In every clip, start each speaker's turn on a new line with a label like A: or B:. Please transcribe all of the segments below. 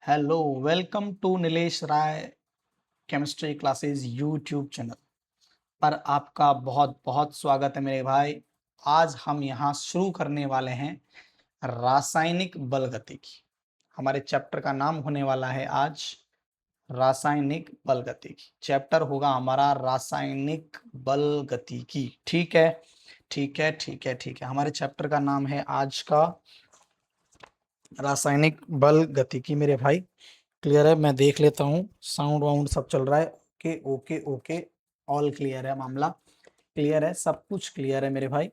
A: Hello, welcome to Nilesh Rai chemistry classes YouTube channel पर आपका बहुत बहुत स्वागत है मेरे भाई। आज हम यहाँ शुरू करने वाले हैं रासायनिक बल गतिकी। हमारे चैप्टर का नाम होने वाला है आज रासायनिक बल गतिकी। चैप्टर होगा हमारा रासायनिक बल गतिकी। ठीक है, ठीक है, ठीक है, ठीक है। हमारे चैप्टर का नाम है आज का रासायनिक बल गतिकी मेरे भाई। क्लियर है? मैं देख लेता हूँ, साउंड वाउंड सब चल रहा है। Okay okay okay, all clear है, मामला क्लियर है, सब कुछ क्लियर है मेरे भाई।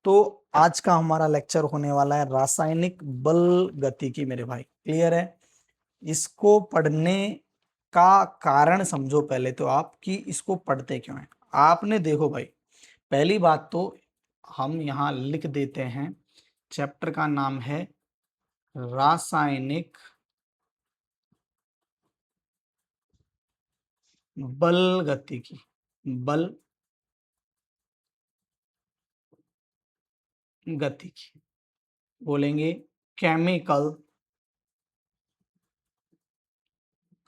A: तो आज का हमारा लेक्चर होने वाला है रासायनिक बल गतिकी मेरे भाई। क्लियर है? इसको पढ़ने का कारण समझो पहले तो आप कि इसको पढ़ते क्यों है। आपने देखो भाई, पहली बात तो हम यहाँ लिख देते हैं, चैप्टर का नाम है रासायनिक बल गतिकी। बल गतिकी बोलेंगे केमिकल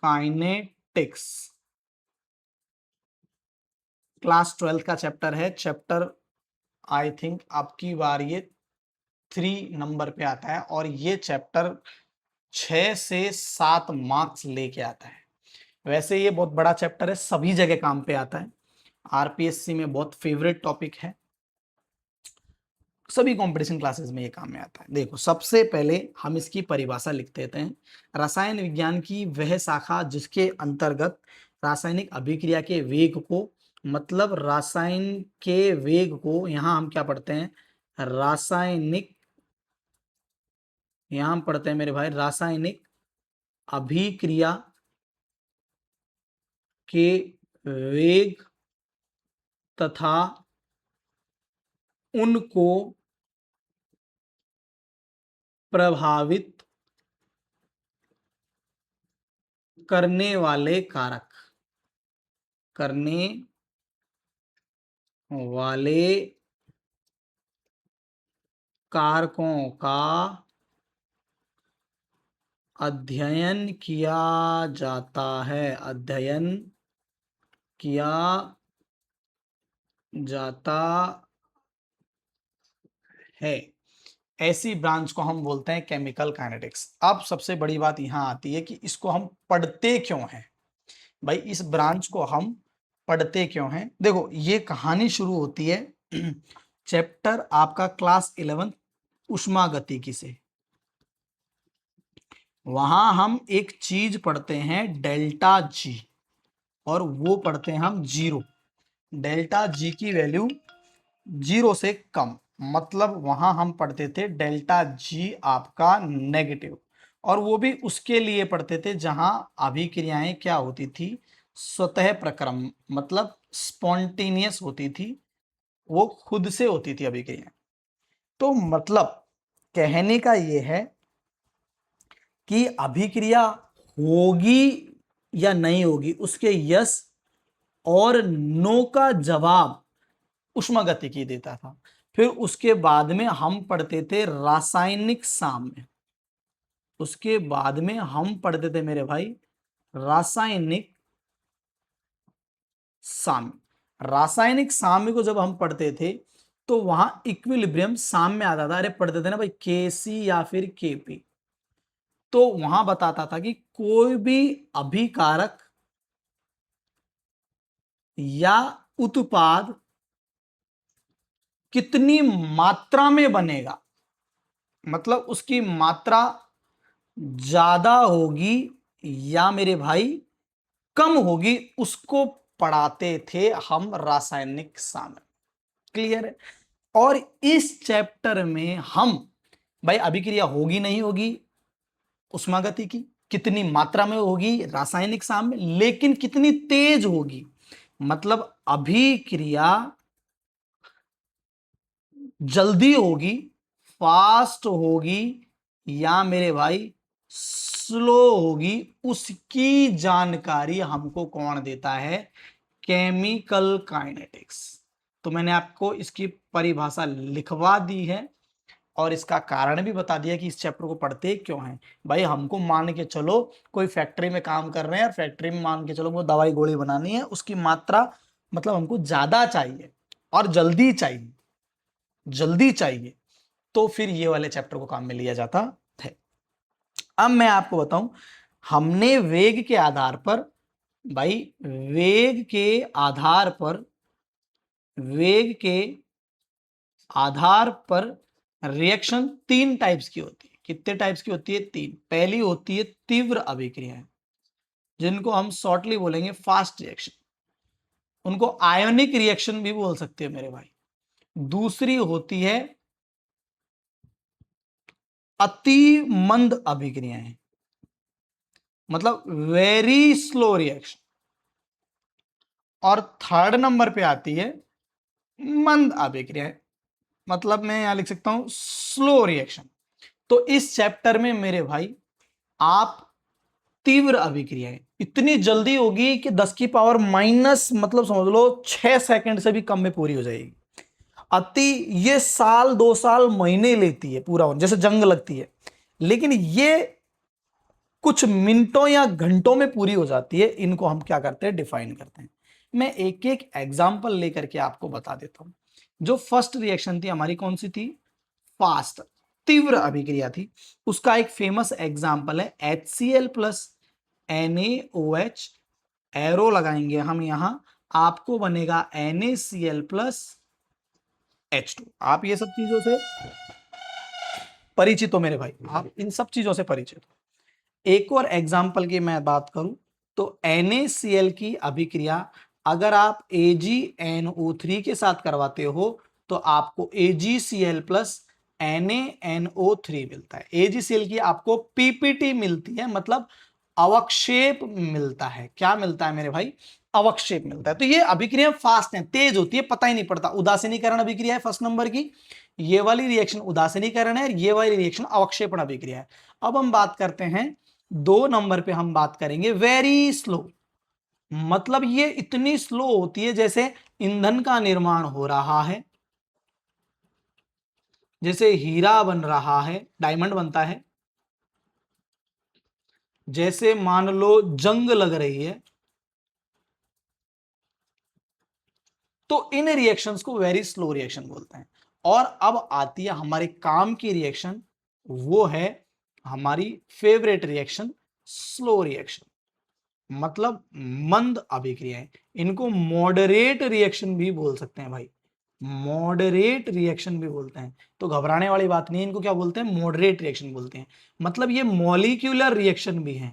A: काइनेटिक्स। क्लास 12 का चैप्टर है। चैप्टर आई थिंक आपकी बार ये 3 नंबर पे आता है और ये चैप्टर 6 से 7 मार्क्स लेके आता है। वैसे ये बहुत बड़ा चैप्टर है, सभी जगह काम पे आता है। आरपीएससी में बहुत फेवरेट टॉपिक है, सभी कंपटीशन क्लासेस में ये काम में आता है। देखो, सबसे पहले हम इसकी परिभाषा लिख देते हैं। रसायन विज्ञान की वह शाखा जिसके अंतर्गत रासायनिक अभिक्रिया के वेग को, मतलब रासायन के वेग को, यहाँ हम क्या पढ़ते हैं, रासायनिक, यहाँ हम पढ़ते हैं मेरे भाई रासायनिक अभिक्रिया के वेग तथा उनको प्रभावित करने वाले कारक, करने वाले कारकों का अध्ययन किया जाता है। अध्ययन किया जाता है। ऐसी ब्रांच को हम बोलते हैं केमिकल काइनेटिक्स। अब सबसे बड़ी बात यहां आती है कि इसको हम पढ़ते क्यों हैं भाई। इस ब्रांच को हम पढ़ते क्यों हैं? देखो, ये कहानी शुरू होती है चैप्टर आपका क्लास 11 उष्मागतिकी से। वहां हम एक चीज पढ़ते हैं डेल्टा जी, और वो पढ़ते हैं हम जीरो। डेल्टा जी की वैल्यू जीरो से कम, मतलब वहां हम पढ़ते थे डेल्टा जी आपका नेगेटिव। और वो भी उसके लिए पढ़ते थे जहां अभिक्रियाएं क्या होती थी, स्वतः प्रक्रम, मतलब स्पॉन्टेनियस होती थी, वो खुद से होती थी अभिक्रियाएं। तो मतलब कहने का ये है कि अभिक्रिया होगी या नहीं होगी, उसके यस और नो का जवाब उष्मागतिकी देता था। फिर उसके बाद में हम पढ़ते थे रासायनिक साम्य। उसके बाद में हम पढ़ते थे मेरे भाई रासायनिक साम्य। रासायनिक साम्य को जब हम पढ़ते थे तो वहां इक्विलिब्रियम साम्य आता था। अरे पढ़ते थे ना भाई केसी या फिर केपी, तो वहां बताता था कि कोई भी अभिकारक या उत्पाद कितनी मात्रा में बनेगा, मतलब उसकी मात्रा ज्यादा होगी या मेरे भाई कम होगी, उसको पढ़ाते थे हम रासायनिक साम्य। क्लियर है? और इस चैप्टर में हम भाई अभिक्रिया होगी नहीं होगी उष्मागति की, कितनी मात्रा में होगी रासायनिक साम्य, लेकिन कितनी तेज होगी, मतलब अभिक्रिया जल्दी होगी, फास्ट होगी या मेरे भाई स्लो होगी, उसकी जानकारी हमको कौन देता है? Chemical kinetics. तो मैंने आपको इसकी परिभाषा लिखवा दी है। और इसका कारण भी बता दिया कि इस चैप्टर को पढ़ते क्यों हैं। भाई हमको मान के चलो कोई फैक्ट्री में काम कर रहे हैं और फैक्ट्री में मान के चलो वो दवाई गोली बनानी है, उसकी मात्रा मतलब हमको ज्यादा चाहिए और जल्दी चाहिए, जल्दी चाहिए, तो फिर ये वाले चैप्टर को काम में लिया जाता है। अब मैं आपको बताऊं, हमने वेग के आधार पर, भाई वेग के आधार पर, वेग के आधार पर रिएक्शन 3 टाइप्स की होती है। कितने टाइप्स की होती है? 3। पहली होती है तीव्र अभिक्रियाएं, जिनको हम शॉर्टली बोलेंगे फास्ट रिएक्शन, उनको आयोनिक रिएक्शन भी बोल सकते हैं मेरे भाई। दूसरी होती है अति मंद अभिक्रियाएं, मतलब वेरी स्लो रिएक्शन। और थर्ड नंबर पे आती है मंद अभिक्रियाएं, मतलब मैं यहां लिख सकता हूं स्लो रिएक्शन। तो इस चैप्टर में मेरे भाई आप तीव्र अभिक्रियाएं इतनी जल्दी होगी कि 10 की पावर माइनस मतलब समझ लो 6 सेकंड से भी कम में पूरी हो जाएगी। अति ये साल 2 साल महीने लेती है पूरा होने, जैसे जंग लगती है, लेकिन ये कुछ मिनटों या घंटों में पूरी हो जाती है। इनको हम क्या करते हैं? डिफाइन करते हैं। मैं एक एक एग्जांपल लेकर के आपको बता देता हूं। जो फर्स्ट रिएक्शन थी हमारी, कौन सी थी? फास्ट, तीव्र अभिक्रिया थी। उसका एक फेमस एग्जांपल है HCl प्लस NaOH। एरो लगाएंगे हम यहां, आपको बनेगा NaCl प्लस H2। आप ये सब चीजों से परिचित हो मेरे भाई, आप इन सब चीजों से परिचित हो। एक और एग्जाम्पल की मैं बात करूं तो NaCl की अभिक्रिया अगर आप AgNO3 के साथ करवाते हो तो आपको AgCl प्लस NaNO3 मिलता है। AgCl की आपको PPT मिलती है, मतलब अवक्षेप मिलता है। क्या मिलता है मेरे भाई? अवक्षेप मिलता है। तो ये अभिक्रिया फास्ट है, तेज होती है, पता ही नहीं पड़ता। उदासीनीकरण अभिक्रिया है फर्स्ट नंबर की, ये वाली रिएक्शन उदासीनीकरण है, ये वाली रिएक्शन अवक्षेपण अभिक्रिया है। अब हम बात करते हैं 2 नंबर पे, हम बात करेंगे वेरी स्लो। मतलब ये इतनी स्लो होती है जैसे ईंधन का निर्माण हो रहा है, जैसे हीरा बन रहा है, डायमंड बनता है, जैसे मान लो जंग लग रही है। तो इन रिएक्शंस को वेरी स्लो रिएक्शन बोलते हैं। और अब आती है हमारे काम की रिएक्शन, वो है हमारी फेवरेट रिएक्शन स्लो रिएक्शन, मतलब मंद अभिक्रियाएं। इनको मॉडरेट रिएक्शन भी बोल सकते हैं भाई, मॉडरेट रिएक्शन भी बोलते हैं। तो घबराने वाली बात नहीं है, इनको क्या बोलते हैं? मॉडरेट रिएक्शन बोलते हैं। मतलब ये मॉलिक्यूलर रिएक्शन भी है,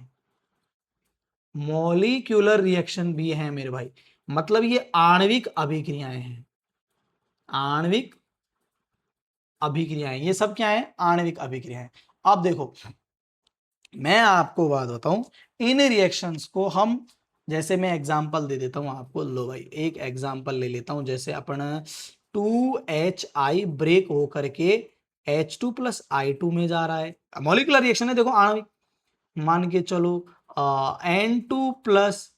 A: मॉलिक्यूलर रिएक्शन भी है मेरे भाई, मतलब ये आणविक अभिक्रियाएं हैं। आणविक अभिक्रियाएं, ये सब क्या है? आणविक अभिक्रियाएं। अब देखो मैं आपको बात बताऊं, इन रिएक्शंस को हम, जैसे मैं एग्जांपल दे देता हूं आपको। लो भाई एक एग्जांपल ले लेता हूं, जैसे अपन 2HI ब्रेक हो करके H2 प्लस I2 में जा रहा है, मॉलिक्यूलर रिएक्शन है देखो, आणविक। मान के चलो N2 प्लस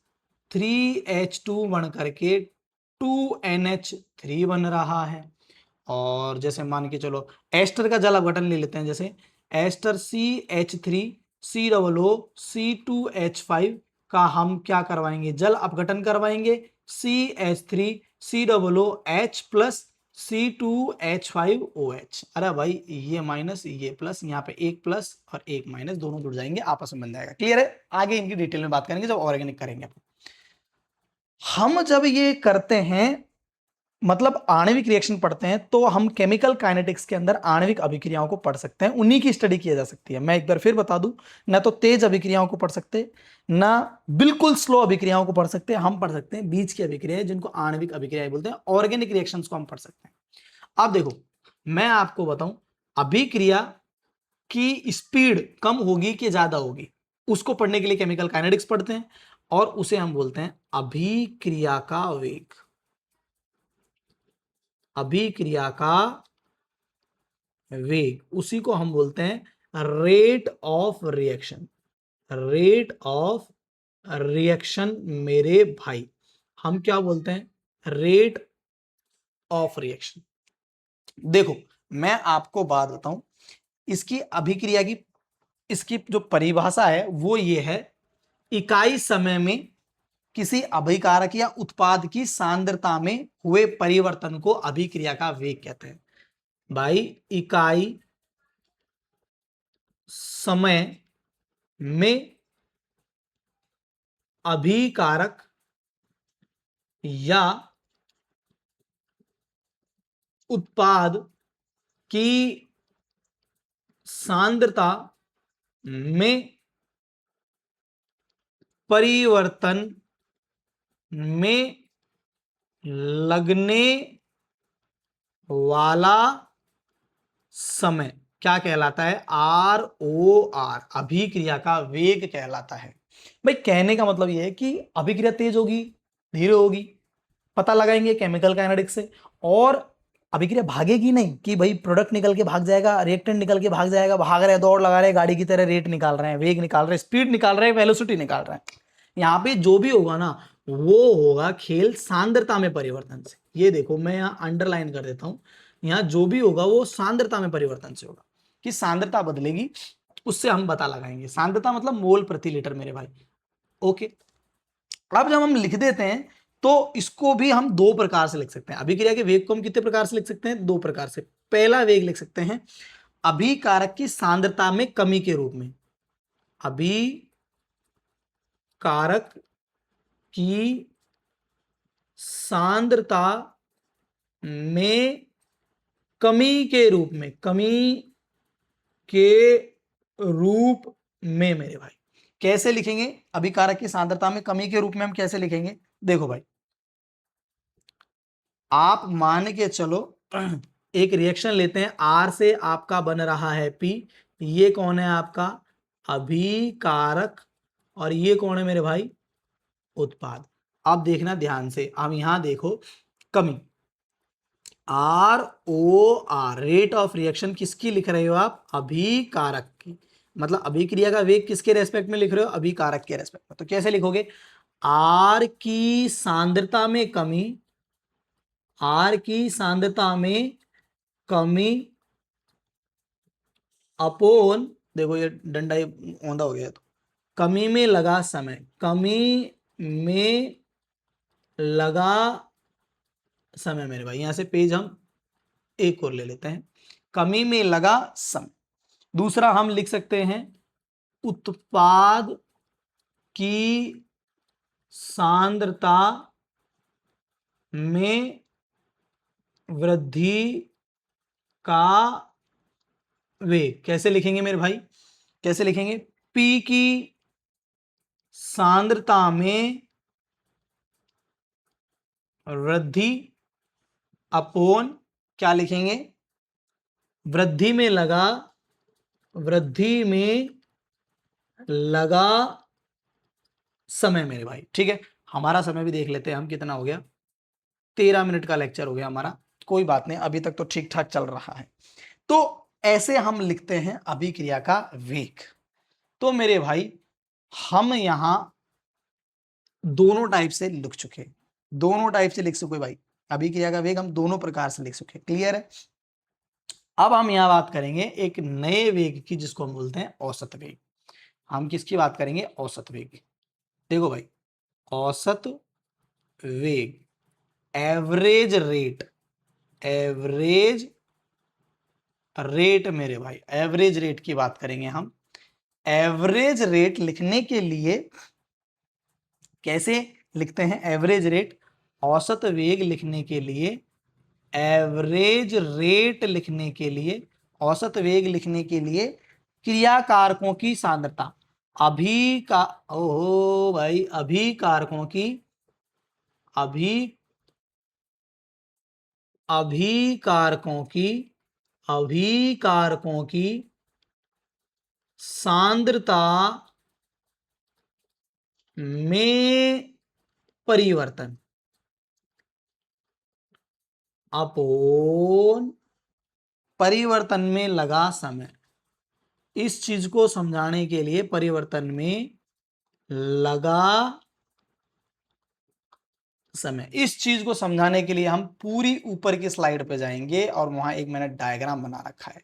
A: 3H2 बन करके 2NH3 बन रहा है। और जैसे मान के चलो एस्टर का जल अपघटन ले लेते हैं, जैसे एस्टर CH3COO C2H5 का हम क्या करवाएंगे? जल अपघटन करवाएंगे। CH3COOH plus C2H5OH। अरे भाई ये माइनस ये प्लस, यहाँ पे एक प्लस और एक माइनस दोनों जुड़ जाएंगे, आपस में बन जाएगा। क्लियर है? आगे इनकी डिटेल में बात करेंगे जब ऑर्गेनिक करेंगे। हम जब ये करते हैं, मतलब आणविक रिएक्शन पढ़ते हैं, तो हम केमिकल काइनेटिक्स के अंदर आणविक अभिक्रियाओं को पढ़ सकते हैं, उन्हीं की स्टडी की जा सकती है। मैं एक बार फिर बता दूं, ना तो तेज अभिक्रियाओं को पढ़ सकते, ना बिल्कुल स्लो अभिक्रियाओं को पढ़ सकते। हम पढ़ सकते हैं बीच की अभिक्रियाएं, जिनको आणविक अभिक्रियाएं बोलते हैं। ऑर्गेनिक रिएक्शंस को हम पढ़ सकते हैं। अब देखो मैं आपको बताऊं, अभिक्रिया की स्पीड कम होगी कि ज्यादा होगी, उसको पढ़ने के लिए केमिकल काइनेटिक्स पढ़ते हैं, और उसे हम बोलते हैं अभिक्रिया का वेग। अभिक्रिया का वेग, उसी को हम बोलते हैं rate of reaction. Rate of reaction मेरे भाई, हम क्या बोलते हैं? Rate of reaction. देखो मैं आपको बात बताऊं, इसकी अभिक्रिया की इसकी जो परिभाषा है वो ये है, इकाई समय में किसी अभिकारक या उत्पाद की सांद्रता में हुए परिवर्तन को अभिक्रिया का वेग कहते हैं। भाई इकाई समय में अभिकारक या उत्पाद की सांद्रता में परिवर्तन में लगने वाला समय क्या कहलाता है? ROR, अभिक्रिया का वेग कहलाता है। भाई कहने का मतलब यह है कि अभिक्रिया तेज होगी, धीरे होगी, पता लगाएंगे केमिकल काइनेटिक्स से। और अभिक्रिया भागेगी नहीं कि भाई प्रोडक्ट निकल के भाग जाएगा, रिएक्टेंट निकल के भाग जाएगा, भाग रहे हैं, दौड़ लगा रहे हैं, गाड़ी की तरह रेट निकाल रहे हैं, वेग निकाल रहे हैं, स्पीड निकाल रहे हैं, वेलोसिटी निकाल रहे हैं। यहाँ पे जो भी होगा ना वो होगा खेल सांद्रता में परिवर्तन से। ये देखो मैं यहाँ अंडरलाइन कर देता हूं, यहाँ जो भी होगा वो सांद्रता में परिवर्तन से होगा। कि सांद्रता बदलेगी उससे हम पता लगाएंगे। सांद्रता मतलब मोल प्रति लीटर मेरे भाई। ओके, अब जब हम लिख देते हैं तो इसको भी हम दो प्रकार से लिख सकते हैं। अभिक्रिया के वेग को हम कितने प्रकार से लिख सकते हैं? दो प्रकार से। पहला वेग लिख सकते हैं अभिकारक की सांद्रता में कमी के रूप में। अभिकारक की सांद्रता में कमी के रूप में, कमी के रूप में मेरे भाई। कैसे लिखेंगे? अभिकारक की सांद्रता में कमी के रूप में हम कैसे लिखेंगे? देखो भाई, आप मान के चलो एक रिएक्शन लेते हैं, R से आपका बन रहा है P। ये कौन है? आपका अभिकारक। और ये कौन है मेरे भाई? उत्पाद। अब देखना ध्यान से, अब यहां देखो कमी, ROR, रेट ऑफ रिएक्शन किसकी लिख रहे हो आप? अभिकारक की। मतलब अभिक्रिया का वेग किसके रेस्पेक्ट में लिख रहे हो? अभिकारक के रेस्पेक्ट में। तो कैसे लिखोगे? R की सांद्रता में कमी, R की सांद्रता में कमी अपोन, देखो ये डंडा ही औंधा हो गया, तो कमी में लगा समय, कमी में लगा समय मेरे भाई। यहां से पेज हम एक और ले लेते हैं, कमी में लगा समय। दूसरा हम लिख सकते हैं उत्पाद की सांद्रता में वृद्धि का वेग। कैसे लिखेंगे मेरे भाई? कैसे लिखेंगे? P की सांद्रता में वृद्धि अपोन, क्या लिखेंगे? वृद्धि में लगा, वृद्धि में लगा समय मेरे भाई। ठीक है, हमारा समय भी देख लेते हैं हम कितना हो गया। 13 मिनट का लेक्चर हो गया हमारा। कोई बात नहीं, अभी तक तो ठीक ठाक चल रहा है। तो ऐसे हम लिखते हैं अभिक्रिया का वेग। तो मेरे भाई हम यहां दोनों टाइप से लिख चुके, दोनों टाइप से लिख चुके भाई। अभिक्रिया का वेग हम दोनों प्रकार से लिख चुके। क्लियर है? अब हम यहां बात करेंगे एक नए वेग की जिसको हम बोलते हैं औसत वेग। हम किसकी बात करेंगे? औसत वेग। देखो भाई, औसत वेग, एवरेज रेट, एवरेज रेट मेरे भाई, एवरेज रेट की बात करेंगे हम। एवरेज रेट लिखने के लिए कैसे लिखते हैं? एवरेज रेट, औसत वेग लिखने के लिए, एवरेज रेट लिखने के लिए, औसत वेग लिखने के लिए क्रिया कारकों की सांद्रता, अभी का ओहो भाई, अभी कारकों की, अभी अभिकारकों की, अभिकारकों की सांद्रता में परिवर्तन अपोन परिवर्तन में लगा समय। इस चीज को समझाने के लिए परिवर्तन में लगा समय। इस चीज को समझाने के लिए हम पूरी ऊपर की स्लाइड पे जाएंगे और वहां एक मैंने डायग्राम बना रखा है।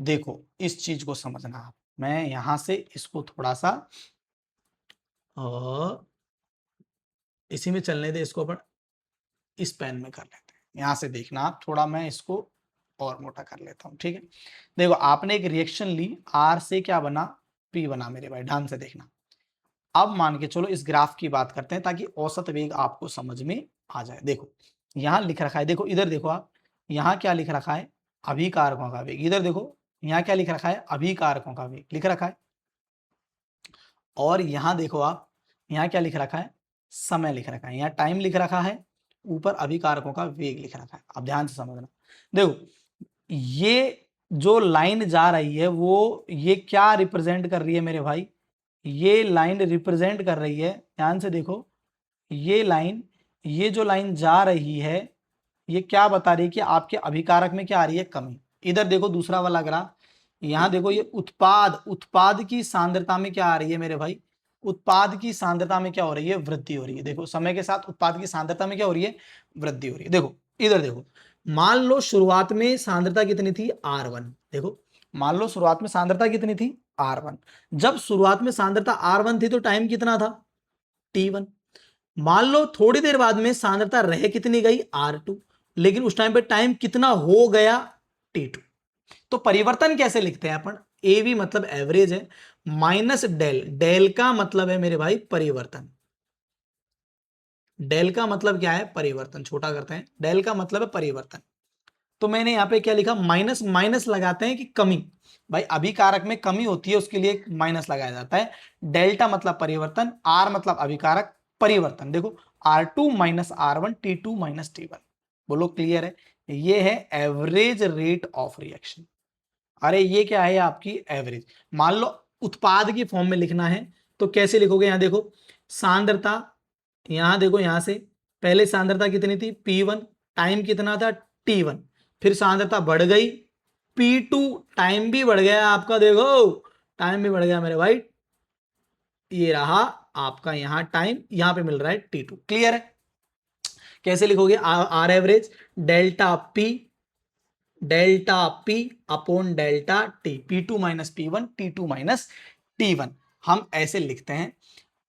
A: देखो इस चीज को समझना आप, मैं यहां से इसको थोड़ा सा इसी में चलने दे, इसको अपन इस पेन में कर लेते हैं। यहां से देखना आप थोड़ा, मैं इसको और मोटा कर लेता हूं, ठीक है। देखो आपने एक रिएक्शन ली, आर से क्या बना, पी बना मेरे भाई, ध्यान से देखना। अब मान के चलो इस ग्राफ की बात करते हैं ताकि औसत वेग आपको समझ में आ जाए। देखो यहां लिख रखा है, देखो इधर देखो आप, यहां क्या लिख रखा है, अभिकारकों का वेग। इधर देखो यहां क्या लिख रखा है, अभिकारकों का वेग लिख रखा है। और यहां देखो आप, यहां क्या लिख रखा है, समय लिख रखा है। यहाँ टाइम लिख रखा है, ऊपर अभिकारकों का वेग लिख रखा है। अब ध्यान से समझना, देखो ये जो लाइन जा रही है वो ये क्या रिप्रेजेंट कर रही है मेरे भाई, ये लाइन रिप्रेजेंट कर रही है, ध्यान से देखो, ये लाइन, ये जो लाइन जा रही है ये क्या बता रही है कि आपके अभिकारक में क्या आ रही है, कमी। इधर देखो दूसरा वाला ग्राफ, यहां देखो ये उत्पाद, उत्पाद की सांद्रता में क्या आ रही है मेरे भाई, उत्पाद की सांद्रता में क्या हो रही है, वृद्धि हो रही है। देखो समय के साथ उत्पाद की सांद्रता में क्या हो रही है, वृद्धि हो रही है। देखो इधर देखो, मान लो शुरुआत में सांद्रता कितनी थी, R1। देखो मान लो शुरुआत में सांद्रता कितनी थी, R1। जब शुरुआत में सांद्रता R1 थी तो टाइम कितना था, T1। मान लो थोड़ी देर बाद में सांद्रता रह कितनी गई, R2, लेकिन उस टाइम पे टाइम कितना हो गया, T2। तो परिवर्तन कैसे लिखते हैं अपन, ए वी मतलब एवरेज है, माइनस डेल, डेल का मतलब है मेरे भाई परिवर्तन, डेल का मतलब क्या है, परिवर्तन। छोटा करते हैं, डेल का मतलब है परिवर्तन। तो मैंने यहां पे क्या लिखा, माइनस माइनस लगाते हैं कि कमी, भाई अभिकारक में कमी होती है उसके लिए माइनस लगाया जाता है। डेल्टा मतलब परिवर्तन, आर मतलब अभिकारक, परिवर्तन। देखो R2 minus R1, T2 minus T1। बोलो क्लियर है, ये है एवरेज रेट ऑफ रिएक्शन। अरे ये क्या है आपकी एवरेज। मान लो उत्पाद की फॉर्म में लिखना है तो कैसे लिखोगे, यहां देखो सांद्रता, यहां देखो यहां से पहले सांद्रता कितनी थी, P1, टाइम कितना था, T1, फिर सांद्रता बढ़ गई P2, टाइम भी बढ़ गया आपका, देखो टाइम भी बढ़ गया मेरे भाई, ये रहा आपका यहां टाइम, यहां पे मिल रहा है T2। क्लियर है, कैसे लिखोगे, R average delta P, delta P upon delta T, P2 minus P1, T2 minus T1, हम ऐसे लिखते हैं।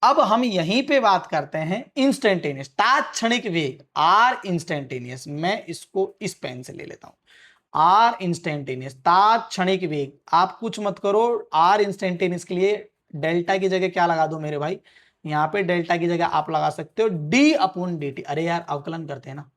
A: अब हम यहीं पे बात करते हैं इंस्टेंटेनियस, तात्क्षणिक वेग, आर इंस्टेंटेनियस। मैं इसको इस पेन से ले लेता हूं, आर इंस्टेंटेनियस तात्क्षणिक वेग। आप कुछ मत करो, आर इंस्टेंटेनियस के लिए डेल्टा की जगह क्या लगा दो मेरे भाई, यहां पे डेल्टा की जगह आप लगा सकते हो डी अपॉन डी टी। अरे यार अवकलन करते हैं ना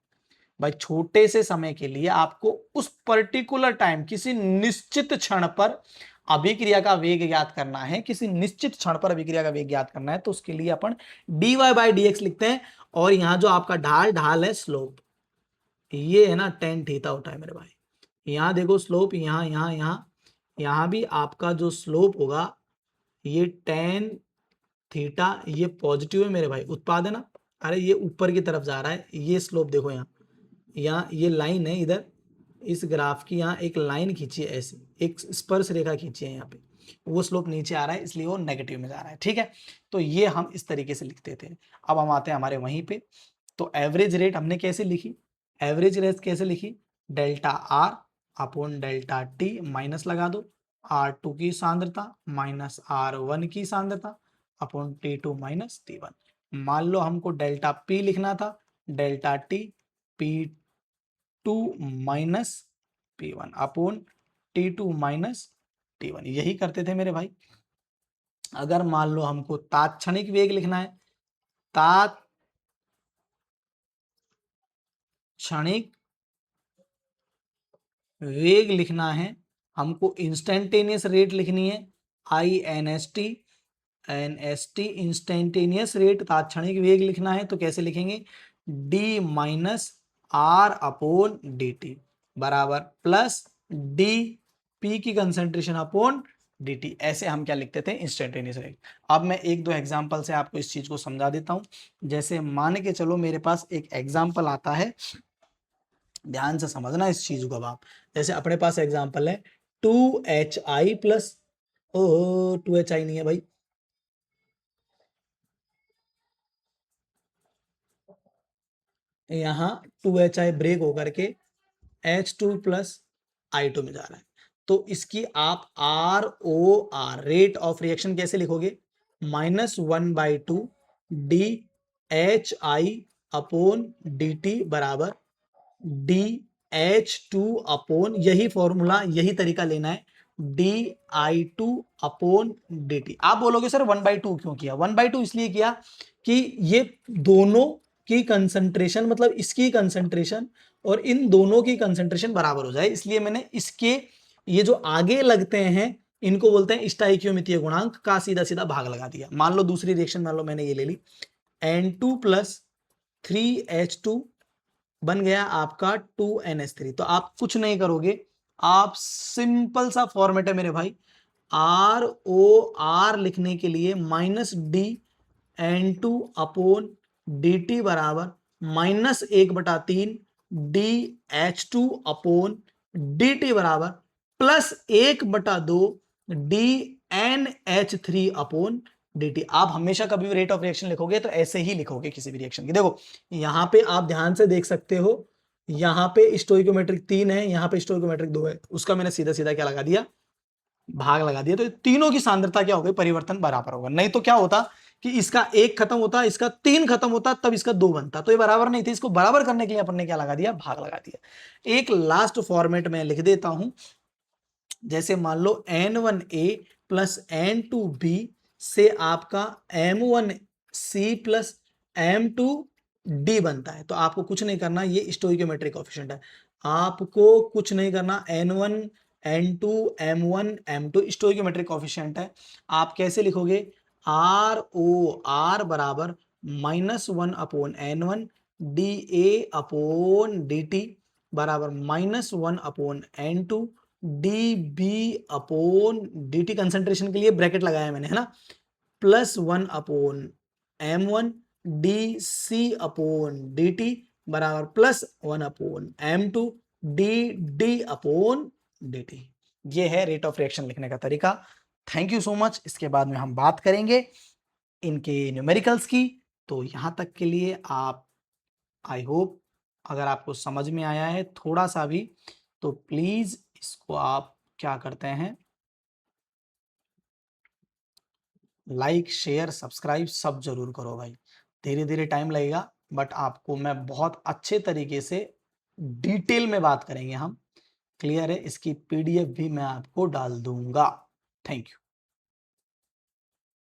A: भाई, छोटे से समय के लिए आपको उस पर्टिकुलर टाइम किसी निश्चित क्षण पर अभिक्रिया का वेग ज्ञात करना है, किसी निश्चित क्षण पर अभिक्रिया का वेग ज्ञात करना है, तो उसके लिए अपन dy बाई डी एक्स लिखते हैं। और यहां जो आपका ढाल, ढाल है स्लोप, ये है ना टेन थीटा होता है मेरे भाई। यहां देखो स्लोप, यहां यहां यहां यहां भी आपका जो स्लोप होगा ये टेन थीटा, ये पॉजिटिव है मेरे भाई, उत्पाद है ना। अरे ये ऊपर की तरफ जा रहा है, ये स्लोप देखो यहाँ, यहाँ ये लाइन है, इधर इस ग्राफ की यहाँ एक लाइन खींची है, ऐसे एक स्पर्श रेखा खींची है यहाँ पे, वो स्लोप नीचे आ रहा है इसलिए वो नेगेटिव में जा रहा है, ठीक है। तो ये हम इस तरीके से लिखते थे। अब हम आते हैं हमारे वहीं पे, तो एवरेज रेट हमने कैसे लिखी, एवरेज रेट कैसे लिखी, delta R upon delta T, minus लगा दो R2 की सांद्रता माइनस R1 की सांद्रता अपॉन T2 माइनस T1। मान लो हमको डेल्टा P लिखना था, delta T P2 minus P1 upon T2 minus T1, यही करते थे मेरे भाई। अगर मान लो हमको तात्क्षणिक वेग लिखना है, तात्क्षणिक वेग लिखना है, हमको इंस्टेंटेनियस रेट लिखनी है, INST, NST इंस्टेंटेनियस रेट, तात्क्षणिक वेग लिखना है तो कैसे लिखेंगे, D minus R upon D T बराबर प्लस डी पी की कंसेंट्रेशन अपोन डी टी। ऐसे हम क्या लिखते थे, इंस्टेंटेनियस रेट। अब मैं एक दो एग्जांपल से आपको इस चीज को समझा देता हूं। जैसे मान के चलो मेरे पास एक एग्जांपल आता है, ध्यान से समझना इस चीज को। अब आप जैसे अपने पास एग्जांपल है 2HI प्लस, ओ 2HI नहीं है भाई, यहाँ 2HI ब्रेक होकर के H2 प्लस I2 में जा रहा है। तो इसकी आप ROR रेट ऑफ रिएक्शन कैसे लिखोगे? -1/2 DHI अपॉन DT बराबर DH2 अपॉन, यही फॉर्मूला, यही तरीका लेना है, DI2 अपॉन DT। आप बोलोगे सर 1/2 क्यों किया? 1/2 इसलिए किया कि ये दोनों की कंसंट्रेशन, मतलब इसकी कंसंट्रेशन और इन दोनों की कंसंट्रेशन बराबर हो जाए, इसलिए मैंने इसके ये जो आगे लगते हैं इनको बोलते हैं स्टाइकियोमितीय गुणांक का सीधा सीधा भाग लगा दिया। मान लो दूसरी रिएक्शन, मान लो मैंने ये ले ली, N2 प्लस 3H2 बन गया आपका 2NH3। तो आप कुछ नहीं करोगे, आप सिंपल सा फॉर्मेट है मेरे भाई, ROR लिखने के लिए -DN2 अपॉन DT बराबर -1/3 DH2 अपॉन DT बराबर +1/2 DNH3 अपॉन DT। आप हमेशा कभी भी रेट ऑफ रिएक्शन लिखोगे तो ऐसे ही लिखोगे किसी भी रिएक्शन की। देखो यहां पे आप ध्यान से देख सकते हो, यहां पे स्टोइकोमेट्रिक 3 है, यहां पे स्टोइकोमेट्रिक 2 है, उसका मैंने सीधा सीधा क्या लगा दिया? भाग लगा दिया। तो तीनों की सांद्रता क्या हो गई? परिवर्तन बराबर होगा। नहीं तो क्या होता कि इसका 1 खत्म होता, इसका 3 खत्म होता, तब इसका 2 बनता, तो ये बराबर नहीं थे। इसको बराबर करने के लिए अपन ने क्या लगा दिया? भाग लगा दिया। एक लास्ट फॉर्मेट में लिख देता हूं, जैसे मान लो N1A प्लस N2B से आपका M1C प्लस M2D बनता है। तो आपको कुछ नहीं करना, ये स्टोइकोमेट्रिक कोएफिशिएंट है, आपको कुछ नहीं करना। N1 N2 M1 M2 stoichiometric coefficient है। आप कैसे लिखोगे? ROR बराबर -1 upon N1 DA upon DT बराबर -1 upon N2 DB upon DT, concentration के लिए ब्रैकेट लगाया मैंने, है ना, +1 upon M1 DC upon DT बराबर +1 upon M2 DD upon DT। ये है रेट ऑफ रिएक्शन लिखने का तरीका। Thank you so much. इसके बाद में हम बात करेंगे इनके न्यूमेरिकल्स की। तो यहां तक के लिए आप, आई होप अगर आपको समझ में आया है थोड़ा सा भी, तो प्लीज इसको आप क्या करते हैं, लाइक शेयर सब्सक्राइब सब जरूर करो भाई। धीरे धीरे टाइम लगेगा, बट आपको मैं बहुत अच्छे तरीके से डिटेल में बात करेंगे हम। क्लियर है? इसकी PDF भी मैं आपको डाल दूंगा। Thank you.